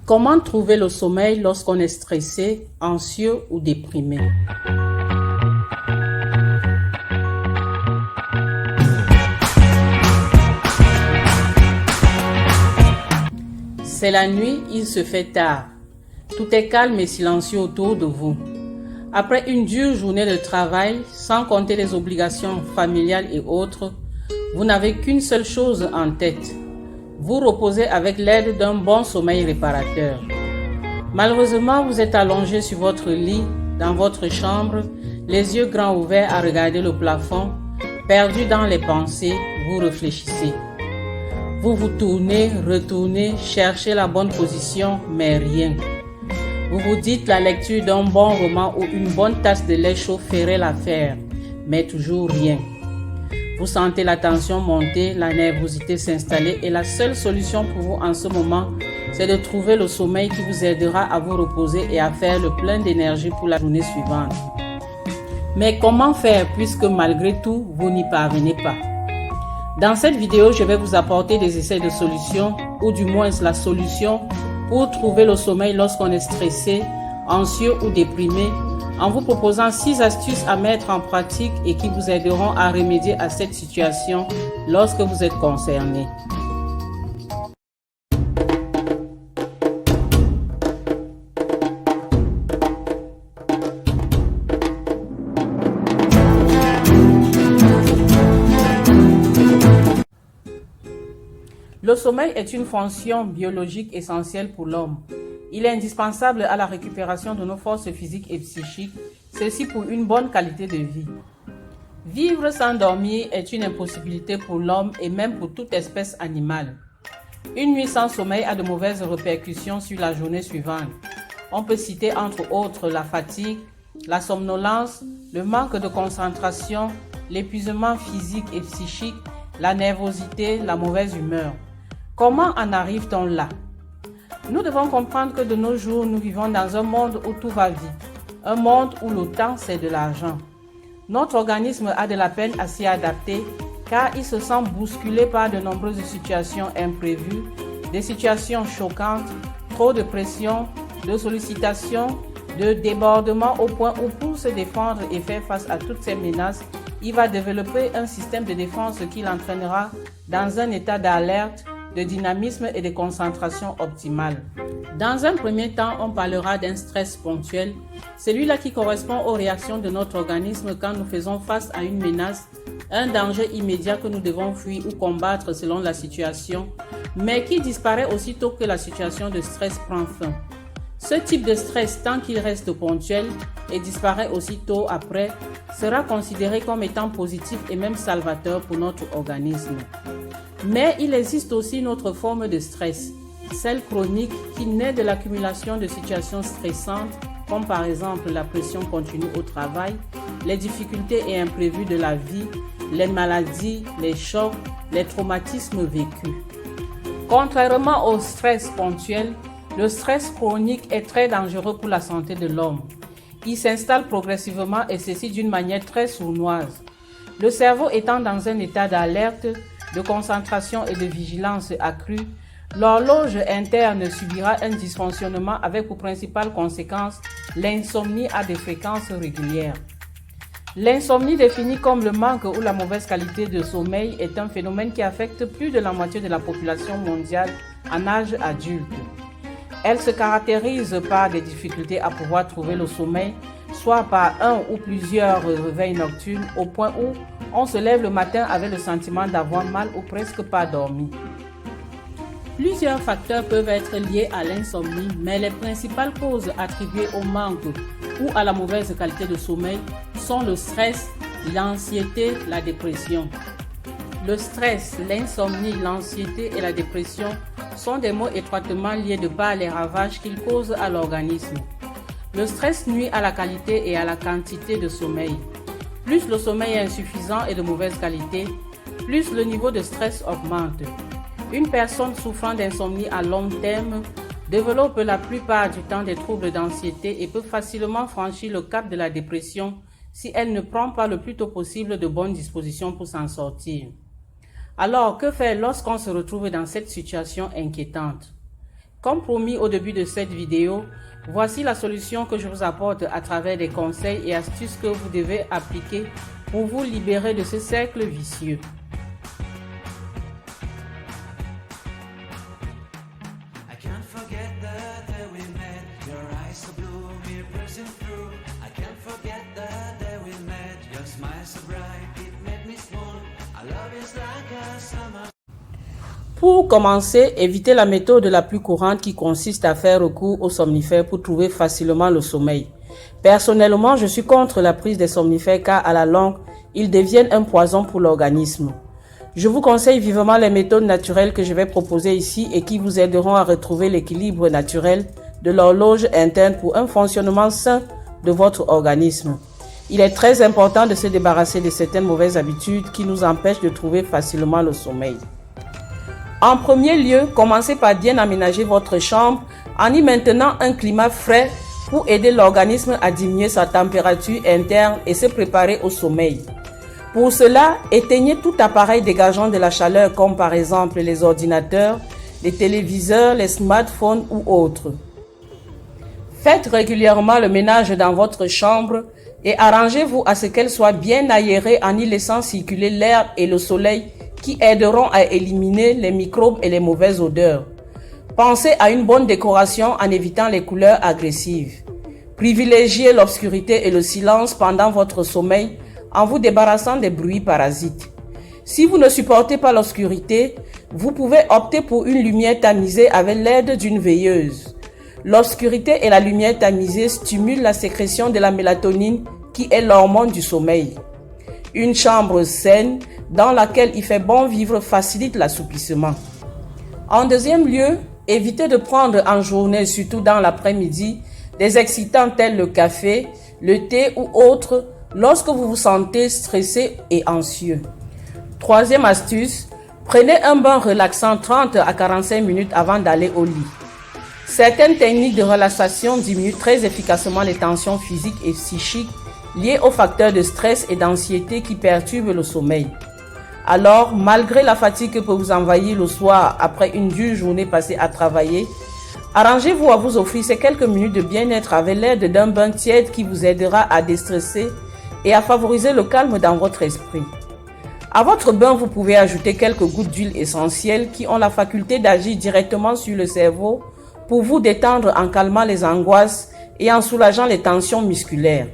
Comment trouver le sommeil lorsqu'on est stressé, anxieux ou déprimé? C'est la nuit, il se fait tard. Tout est calme et silencieux autour de vous. Après une dure journée de travail, sans compter les obligations familiales et autres, vous n'avez qu'une seule chose en tête. Vous reposez avec l'aide d'un bon sommeil réparateur. Malheureusement, vous êtes allongé sur votre lit, dans votre chambre, les yeux grands ouverts à regarder le plafond, perdu dans les pensées, vous réfléchissez. Vous vous tournez, retournez, cherchez la bonne position, mais rien. Vous vous dites la lecture d'un bon roman ou une bonne tasse de lait chaud ferait l'affaire, mais toujours rien. Vous sentez la tension monter, la nervosité s'installer et la seule solution pour vous en ce moment, c'est de trouver le sommeil qui vous aidera à vous reposer et à faire le plein d'énergie pour la journée suivante. Mais comment faire puisque malgré tout, vous n'y parvenez pas? Dans cette vidéo, je vais vous apporter des essais de solutions, ou du moins la solution pour trouver le sommeil lorsqu'on est stressé, anxieux ou déprimé, en vous proposant 6 astuces à mettre en pratique et qui vous aideront à remédier à cette situation lorsque vous êtes concerné. Le sommeil est une fonction biologique essentielle pour l'homme. Il est indispensable à la récupération de nos forces physiques et psychiques, ceci pour une bonne qualité de vie. Vivre sans dormir est une impossibilité pour l'homme et même pour toute espèce animale. Une nuit sans sommeil a de mauvaises répercussions sur la journée suivante. On peut citer entre autres la fatigue, la somnolence, le manque de concentration, l'épuisement physique et psychique, la nervosité, la mauvaise humeur. Comment en arrive-t-on là? Nous devons comprendre que de nos jours, nous vivons dans un monde où tout va vite, un monde où le temps c'est de l'argent. Notre organisme a de la peine à s'y adapter car il se sent bousculé par de nombreuses situations imprévues, des situations choquantes, trop de pression, de sollicitations, de débordements au point où pour se défendre et faire face à toutes ces menaces, il va développer un système de défense qui l'entraînera dans un état d'alerte, de dynamisme et de concentration optimale. Dans un premier temps, on parlera d'un stress ponctuel, celui-là qui correspond aux réactions de notre organisme quand nous faisons face à une menace, un danger immédiat que nous devons fuir ou combattre selon la situation, mais qui disparaît aussitôt que la situation de stress prend fin. Ce type de stress, tant qu'il reste ponctuel et disparaît aussitôt après, sera considéré comme étant positif et même salvateur pour notre organisme. Mais il existe aussi une autre forme de stress, celle chronique qui naît de l'accumulation de situations stressantes, comme par exemple la pression continue au travail, les difficultés et imprévus de la vie, les maladies, les chocs, les traumatismes vécus. Contrairement au stress ponctuel, le stress chronique est très dangereux pour la santé de l'homme. Il s'installe progressivement et ceci d'une manière très sournoise. Le cerveau étant dans un état d'alerte, de concentration et de vigilance accrue, l'horloge interne subira un dysfonctionnement avec pour principale conséquence l'insomnie à des fréquences régulières. L'insomnie, définie comme le manque ou la mauvaise qualité de sommeil, est un phénomène qui affecte plus de la moitié de la population mondiale en âge adulte. Elle se caractérise par des difficultés à pouvoir trouver le sommeil, soit par un ou plusieurs réveils nocturnes, au point où on se lève le matin avec le sentiment d'avoir mal ou presque pas dormi. Plusieurs facteurs peuvent être liés à l'insomnie, mais les principales causes attribuées au manque ou à la mauvaise qualité de sommeil sont le stress, l'anxiété, la dépression. Le stress, l'insomnie, l'anxiété et la dépression sont des maux étroitement liés de par les ravages qu'ils causent à l'organisme. Le stress nuit à la qualité et à la quantité de sommeil. Plus le sommeil est insuffisant et de mauvaise qualité, plus le niveau de stress augmente. Une personne souffrant d'insomnie à long terme développe la plupart du temps des troubles d'anxiété et peut facilement franchir le cap de la dépression si elle ne prend pas le plus tôt possible de bonnes dispositions pour s'en sortir. Alors, que faire lorsqu'on se retrouve dans cette situation inquiétante? Comme promis au début de cette vidéo, voici la solution que je vous apporte à travers des conseils et astuces que vous devez appliquer pour vous libérer de ce cercle vicieux. Pour commencer, évitez la méthode la plus courante qui consiste à faire recours aux somnifères pour trouver facilement le sommeil. Personnellement, je suis contre la prise des somnifères car à la longue, ils deviennent un poison pour l'organisme. Je vous conseille vivement les méthodes naturelles que je vais proposer ici et qui vous aideront à retrouver l'équilibre naturel de l'horloge interne pour un fonctionnement sain de votre organisme. Il est très important de se débarrasser de certaines mauvaises habitudes qui nous empêchent de trouver facilement le sommeil. En premier lieu, commencez par bien aménager votre chambre en y maintenant un climat frais pour aider l'organisme à diminuer sa température interne et se préparer au sommeil. Pour cela, éteignez tout appareil dégageant de la chaleur comme par exemple les ordinateurs, les téléviseurs, les smartphones ou autres. Faites régulièrement le ménage dans votre chambre et arrangez-vous à ce qu'elle soit bien aérée en y laissant circuler l'air et le soleil qui aideront à éliminer les microbes et les mauvaises odeurs. Pensez à une bonne décoration en évitant les couleurs agressives. Privilégiez l'obscurité et le silence pendant votre sommeil en vous débarrassant des bruits parasites. Si vous ne supportez pas l'obscurité, vous pouvez opter pour une lumière tamisée avec l'aide d'une veilleuse. L'obscurité et la lumière tamisée stimulent la sécrétion de la mélatonine qui est l'hormone du sommeil. Une chambre saine dans laquelle il fait bon vivre facilite l'assouplissement. En deuxième lieu, évitez de prendre en journée, surtout dans l'après-midi, des excitants tels le café, le thé ou autres lorsque vous vous sentez stressé et anxieux. Troisième astuce, prenez un bain relaxant 30 à 45 minutes avant d'aller au lit. Certaines techniques de relaxation diminuent très efficacement les tensions physiques et psychiques liées aux facteurs de stress et d'anxiété qui perturbent le sommeil. Alors, malgré la fatigue que peut vous envahir le soir après une dure journée passée à travailler, arrangez-vous à vous offrir ces quelques minutes de bien-être avec l'aide d'un bain tiède qui vous aidera à déstresser et à favoriser le calme dans votre esprit. À votre bain, vous pouvez ajouter quelques gouttes d'huile essentielle qui ont la faculté d'agir directement sur le cerveau pour vous détendre en calmant les angoisses et en soulageant les tensions musculaires.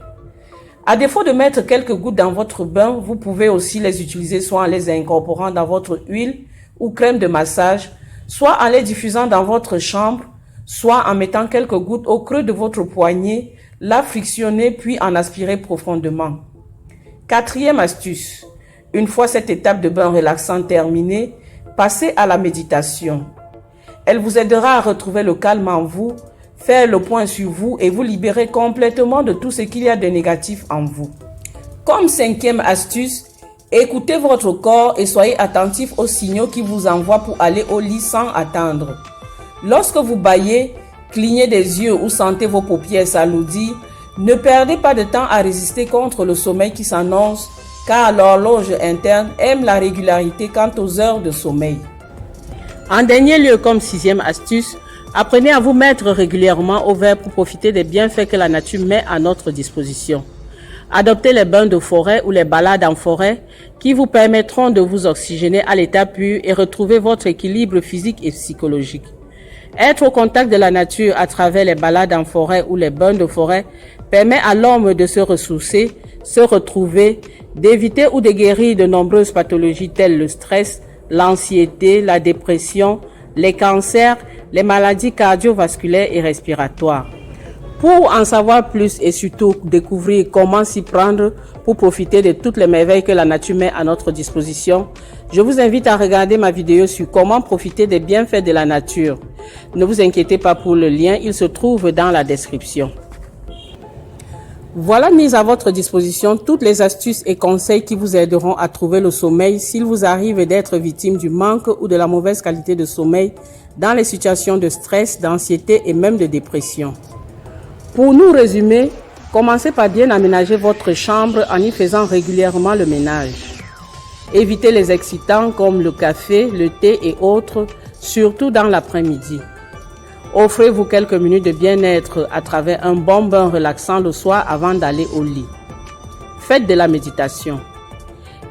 À défaut de mettre quelques gouttes dans votre bain, vous pouvez aussi les utiliser soit en les incorporant dans votre huile ou crème de massage, soit en les diffusant dans votre chambre, soit en mettant quelques gouttes au creux de votre poignet, la frictionner puis en aspirer profondément. Quatrième astuce, une fois cette étape de bain relaxant terminée, passez à la méditation. Elle vous aidera à retrouver le calme en vous, faire le point sur vous et vous libérer complètement de tout ce qu'il y a de négatif en vous. Comme cinquième astuce, écoutez votre corps et soyez attentif aux signaux qui vous envoient pour aller au lit sans attendre. Lorsque vous bâillez, clignez des yeux ou sentez vos paupières s'alourdir, ne perdez pas de temps à résister contre le sommeil qui s'annonce, car l'horloge interne aime la régularité quant aux heures de sommeil. En dernier lieu, comme sixième astuce, apprenez à vous mettre régulièrement au vert pour profiter des bienfaits que la nature met à notre disposition. Adoptez les bains de forêt ou les balades en forêt qui vous permettront de vous oxygéner à l'état pur et retrouver votre équilibre physique et psychologique. Être au contact de la nature à travers les balades en forêt ou les bains de forêt permet à l'homme de se ressourcer, se retrouver, d'éviter ou de guérir de nombreuses pathologies telles le stress, l'anxiété, la dépression, les cancers, les maladies cardiovasculaires et respiratoires. Pour en savoir plus et surtout découvrir comment s'y prendre pour profiter de toutes les merveilles que la nature met à notre disposition, je vous invite à regarder ma vidéo sur comment profiter des bienfaits de la nature. Ne vous inquiétez pas pour le lien, il se trouve dans la description. Voilà mis à votre disposition toutes les astuces et conseils qui vous aideront à trouver le sommeil s'il vous arrive d'être victime du manque ou de la mauvaise qualité de sommeil dans les situations de stress, d'anxiété et même de dépression. Pour nous résumer, commencez par bien aménager votre chambre en y faisant régulièrement le ménage. Évitez les excitants comme le café, le thé et autres, surtout dans l'après-midi. Offrez-vous quelques minutes de bien-être à travers un bon bain relaxant le soir avant d'aller au lit. Faites de la méditation.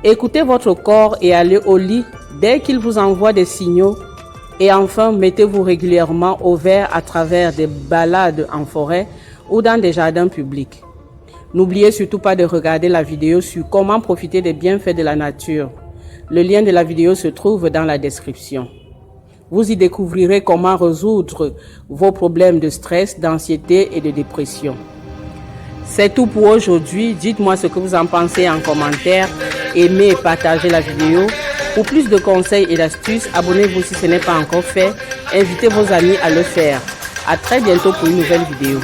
Écoutez votre corps et allez au lit dès qu'il vous envoie des signaux. Et enfin, mettez-vous régulièrement au vert à travers des balades en forêt ou dans des jardins publics. N'oubliez surtout pas de regarder la vidéo sur comment profiter des bienfaits de la nature. Le lien de la vidéo se trouve dans la description. Vous y découvrirez comment résoudre vos problèmes de stress, d'anxiété et de dépression. C'est tout pour aujourd'hui. Dites-moi ce que vous en pensez en commentaire. Aimez et partagez la vidéo. Pour plus de conseils et d'astuces, abonnez-vous si ce n'est pas encore fait. Invitez vos amis à le faire. À très bientôt pour une nouvelle vidéo.